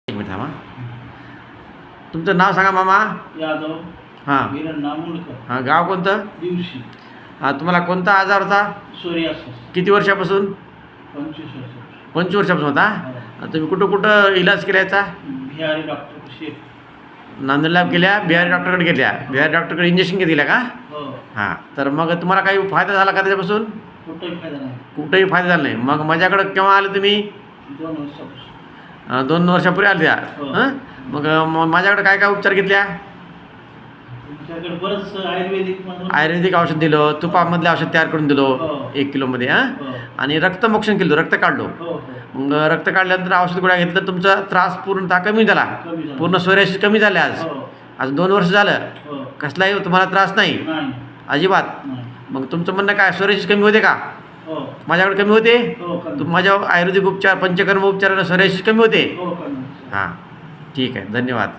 एक मिनिट थांबा. तुमचं नाव सांगा मामा. यादव हां नामुलकर. हां. गाव कोणतं? दिवशी. हां. तुम्हाला कोणता आजार होता? सोरियासिस. किती वर्षापासून? 25 वर्ष. 25 वर्षापासून होता. हो. तुम्ही कुठं कुठं इलाज केला याचा? बिहारी डॉक्टर कशी. नांदेडला केल्या, बिहारी डॉक्टरकडे गेल्या. बिहारी डॉक्टरकडे इंजेक्शन घेतल्या का? हो. हां. तर मग तुम्हाला काही फायदा झाला का त्याच्यापासून? कुठंही फायदा नाही. कुठंही फायदा झाला नाही. मग माझ्याकडं केव्हा आले तुम्ही? 2 वर्षापासून. 2 वर्षापूर्वी आले त्या. हो. हं? मग माझ्याकडे काय काय उपचार घेतल्या? तुमच्याकडे बरंच आयुर्वेदिक आयुर्वेदिक औषध दिलं, तुपामधलं औषध तयार करून दिलो हो. 1 किलोमध्ये. हां. हो. आणि रक्तमोक्षण केलं, रक्त काढलो. हो. मग रक्त काढल्यानंतर औषध गोळ्या घेतलं, तुमचा त्रास पूर्णतः कमी झाला. कमी झालं. पूर्ण सोरियासिस कमी झाले आज. हो. आज 2 वर्ष झालं. हो. कसलाही तुम्हाला त्रास नाही नाही. अजिबात. नाही. मग तुमचं म्हणणं काय, सोरियासिस कमी होते का? हो. माझ्याकडे कमी होते. हो. कमी. माझ्या आयुर्वेदिक उपचार पंचकर्म उपचारानं सोरियासिस कमी होते. हो. कमी. हां. ठीक आहे. धन्यवाद.